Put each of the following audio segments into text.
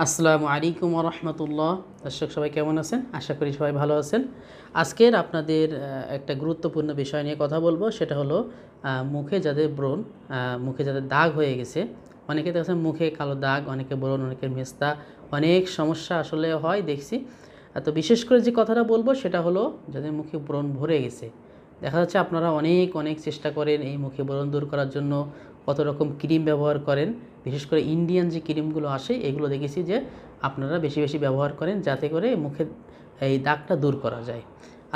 আসসালামু আলাইকুম ওয়া রাহমাতুল্লাহ। দর্শক সবাই কেমন আছেন? আশা করি সবাই ভালো আছেন। আজকের আপনাদের একটা গুরুত্বপূর্ণ বিষয় নিয়ে কথা বলবো, সেটা হলো মুখে যাদের ব্রণ, মুখে যাদের দাগ হয়ে গেছে। অনেকে দেখেন মুখে কালো দাগ, অনেকে ব্রণ, অনেকের মেস্তা, অনেক সমস্যা আসলে হয় দেখছি। তো বিশেষ করে যে কথাটা বলবো সেটা হলো যাদের মুখে ব্রণ ভরে গেছে। দেখা যাচ্ছে আপনারা অনেক অনেক চেষ্টা করেন এই মুখে ব্রণ দূর করার জন্য, কত রকম ক্রিম ব্যবহার করেন। বিশেষ করে ইন্ডিয়ান যে ক্রিমগুলো আসে এগুলো দেখেছি যে আপনারা বেশি বেশি ব্যবহার করেন, যাতে করে মুখের এই দাগটা দূর করা যায়।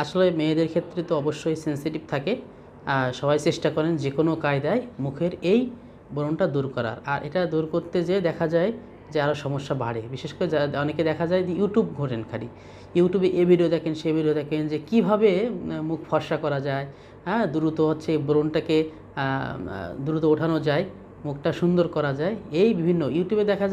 আসলে মেয়েদের ক্ষেত্রে তো অবশ্যই সেন্সিটিভ থাকে, সবাই চেষ্টা করেন যে কোনো কায়দায় মুখের এই ব্রণটা দূর করার। আর এটা দূর করতে যেয়ে দেখা যায় যে আরও সমস্যা বাড়ে। বিশেষ করে অনেকে দেখা যায় যে ইউটিউব ঘোরেন খালি, ইউটিউবে এ ভিডিও দেখেন সে ভিডিও দেখেন যে কীভাবে মুখ ফর্সা করা যায়, দ্রুত হচ্ছে ব্রণটাকে দ্রুত ওঠানো যায়, মুখটা সুন্দর করা যায়। এই বিভিন্ন ইউটিউবে দেখা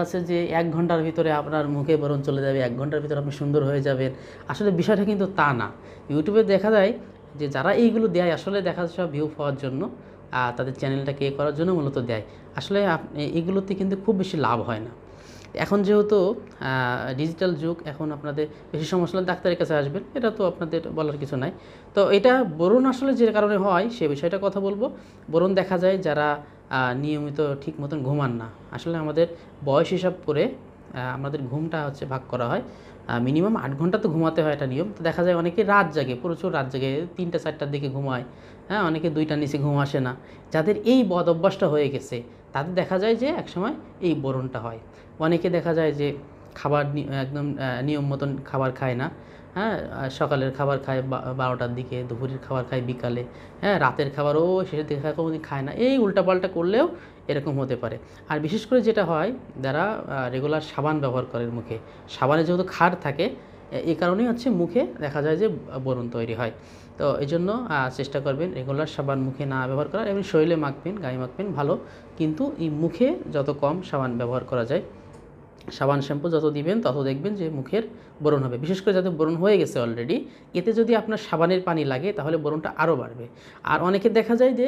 যাচ্ছে যে 1 ঘন্টার ভিতরে আপনার মুখে ব্রণ চলে যাবে, 1 ঘন্টার ভিতরে আপনি সুন্দর হয়ে যাবেন। আসলে বিষয়টা কিন্তু তা না। ইউটিউবে দেখা যায় যে যারা এইগুলো দেয় আসলে দেখা যাচ্ছে সব ভিউ পাওয়ার জন্য, তাদের চ্যানেলটাকে করার জন্য মূলত দেয়। আসলে এগুলোতে কিন্তু খুব বেশি লাভ হয় না। এখন যেহেতু ডিজিটাল যুগ, এখন আপনাদের বেশি সমস্যা হলে ডাক্তারের কাছে আসবেন, এটা তো আপনাদের বলার কিছু নাই। তো এটা ব্রণ আসলে যে কারণে হয় সে বিষয়টা কথা বলবো। ব্রণ দেখা যায় যারা নিয়মিত ঠিক মতন ঘুমান না। আসলে আমাদের বয়স হিসাব করে আমাদের ঘুমটা হচ্ছে ভাগ করা হয়, মিনিমাম 8 ঘন্টা তো ঘুমাতে হয়, এটা নিয়ম। তো দেখা যায় অনেকে রাত জাগে, প্রচুর রাত জাগে, 3টা 4টার দিকে ঘুমায়, অনেকে 2টার নিচে ঘুম আসে না। যাদের এই বদ অভ্যাসটা হয়ে গেছে তাদের দেখা যায় যে একসময় এই ব্রণটা হয়। অনেকে দেখা যায় যে খাবার একদম নিয়ম মতন খাবার খায় না, সকালের খাবার খায় 12টার দিকে, দুপুরের খাবার খায় বিকালে, রাতের খাবারও শেষের দিকে খায়, কোনোদিন খায় না। এই উল্টাপাল্টা করলেও এরকম হতে পারে। আর বিশেষ করে যেটা হয়, যারা রেগুলার সাবান ব্যবহার করেন মুখে, সাবানে যেহেতু ক্ষার থাকে, এই কারণেই হচ্ছে মুখে দেখা যায় যে ব্রণ তৈরি হয়। তো এই জন্য চেষ্টা করবেন রেগুলার সাবান মুখে না ব্যবহার করার, এবং শরীরে মাখবেন, গায়ে মাখবেন ভালো, কিন্তু এই মুখে যত কম সাবান ব্যবহার করা যায়, সাবান শ্যাম্পু যত দিবেন তত দেখবেন যে মুখের ব্রণ হবে। বিশেষ করে যাদের ব্রণ হয়ে গেছে অলরেডি, এতে যদি আপনার সাবানের পানি লাগে তাহলে ব্রণটা আরও বাড়বে। আর অনেকে দেখা যায় যে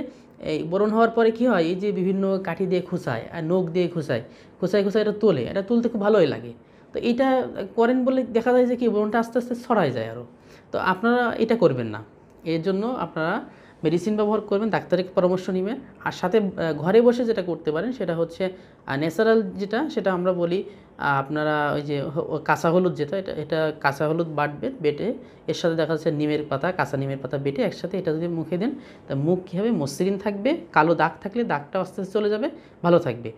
এই ব্রণ হওয়ার পরে কী হয়, এই যে বিভিন্ন কাঠি দিয়ে খুঁচায় আর নখ দিয়ে খুঁচায় এটা তোলে, এটা তুলতে খুব ভালোই লাগে। তো এইটা করেন বলে দেখা যায় যে কি ব্রণটা আস্তে আস্তে ছড়ায় যায় আরও। তো আপনারা এটা করবেন না। এর জন্য আপনারা মেডিসিন ব্যবহার করবেন, ডাক্তারের পরামর্শ নেবেন। আর সাথে ঘরে বসে যেটা করতে পারেন সেটা হচ্ছে ন্যাচারাল যেটা, সেটা আমরা বলি আপনারা ওই যে কাঁচা হলুদ যেটা, এটা কাঁচা হলুদ বাটবেন, বেটে এর সাথে দেখা যাচ্ছে নিমের পাতা, কাঁচা নিমের পাতা বেটে একসাথে এটা যদি মুখে দেন, তা মুখ কী হবে, মসৃণ থাকবে। কালো দাগ থাকলে দাগটা আস্তে আস্তে চলে যাবে, ভালো থাকবে।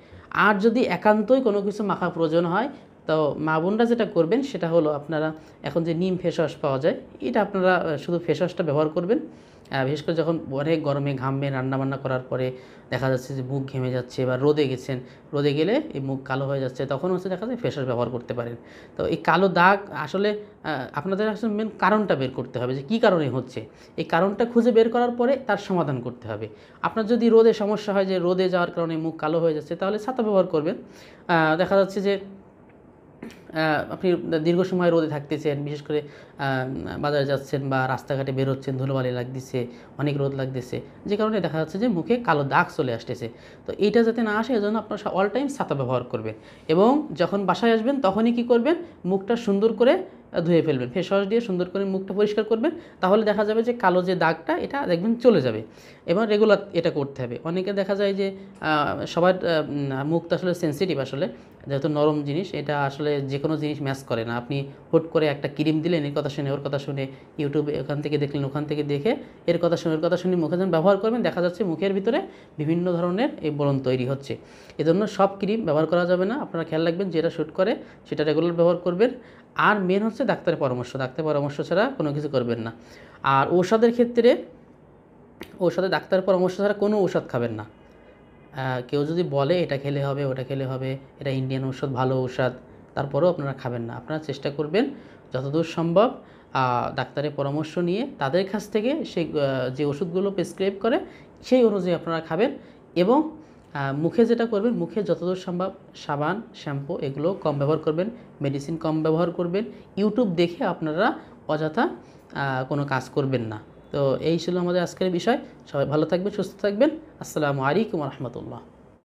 আর যদি একান্তই কোনো কিছু মাখা প্রয়োজন হয়, তো মা বোনরা যেটা করবেন সেটা হলো আপনারা এখন যে নিম ফেস ওয়াশ পাওয়া যায়, এটা আপনারা শুধু ফেস ওয়াশটা ব্যবহার করবেন। বিশেষ করে যখন অনেক গরমে ঘামবেন, রান্নাবান্না করার পরে দেখা যাচ্ছে যে মুখ ঘেমে যাচ্ছে, বা রোদে গেছেন, রোদে গেলে এই মুখ কালো হয়ে যাচ্ছে, তখন হচ্ছে দেখা যায় ফেস ওয়াশ ব্যবহার করতে পারেন। তো এই কালো দাগ আসলে আপনাদের আসলে মেন কারণটা বের করতে হবে যে কী কারণে হচ্ছে। এই কারণটা খুঁজে বের করার পরে তার সমাধান করতে হবে। আপনার যদি রোদে সমস্যা হয়, যে রোদে যাওয়ার কারণে মুখ কালো হয়ে যাচ্ছে, তাহলে ছাতা ব্যবহার করবেন। দেখা যাচ্ছে যে আপনি দীর্ঘ সময় রোদে থাকতেছেন, বিশেষ করে বাজারে যাচ্ছেন বা রাস্তাঘাটে বেরোচ্ছেন, ধুলোবালি লাগতেছে, অনেক রোদ লাগতেছে, যে কারণে দেখা যাচ্ছে যে মুখে কালো দাগ চলে আসতেছে। তো এইটা যাতে না আসে, এজন্য আপনার অল টাইম ছাতা ব্যবহার করবেন। এবং যখন বাসায় আসবেন তখনই কী করবেন, মুখটা সুন্দর করে ধুয়ে ফেলবেন, ফেস ওয়াশ দিয়ে সুন্দর করে মুখটা পরিষ্কার করবেন। তাহলে দেখা যাবে যে কালো যে দাগটা এটা দেখবেন চলে যাবে। এবং রেগুলার এটা করতে হবে। অনেকে দেখা যায় যে সবার মুখ তো আসলে সেন্সিটিভ, আসলে যেহেতু নরম জিনিস, এটা আসলে যে কোনো জিনিস ম্যাচ করে না। আপনি হুট করে একটা ক্রিম দিলেন, এর কথা শুনে ওর কথা শুনে, ইউটিউবে ওখান থেকে দেখলেন, ওখান থেকে দেখে এর কথা শুনে ওর কথা শুনে মুখে যখন ব্যবহার করবেন, দেখা যাচ্ছে মুখের ভিতরে বিভিন্ন ধরনের এই ব্রণ তৈরি হচ্ছে। এজন্য সব ক্রিম ব্যবহার করা যাবে না। আপনারা খেয়াল রাখবেন যেটা শ্যুট করে সেটা রেগুলার ব্যবহার করবেন। আর মেন হচ্ছে ডাক্তারের পরামর্শ ছাড়া কোনো কিছু করবেন না। আর ঔষধের ক্ষেত্রে ডাক্তারের পরামর্শ ছাড়া কোনো ঔষধ খাবেন না। কেউ যদি বলে এটা খেলে হবে, ওটা খেলে হবে, এটা ইন্ডিয়ান ঔষধ, ভালো ঔষধ, তারপরেও আপনারা খাবেন না। আপনারা চেষ্টা করবেন যতদূর সম্ভব ডাক্তারের পরামর্শ নিয়ে তাদের কাছ থেকে সেই যে ওষুধগুলো প্রেসক্রাইব করে সেই অনুযায়ী আপনারা খাবেন। এবং মুখে যেটা করবেন, মুখে যতদূর সম্ভব সাবান, শ্যাম্পু এগুলো কম ব্যবহার করবেন, মেডিসিন কম ব্যবহার করবেন। ইউটিউব দেখে আপনারা অযথা কোনো কাজ করবেন না। তো এই ছিল আমাদের আজকের বিষয়। সবাই ভালো থাকবেন, সুস্থ থাকবেন। আসসালামু আলাইকুম ওয়া রাহমাতুল্লাহ।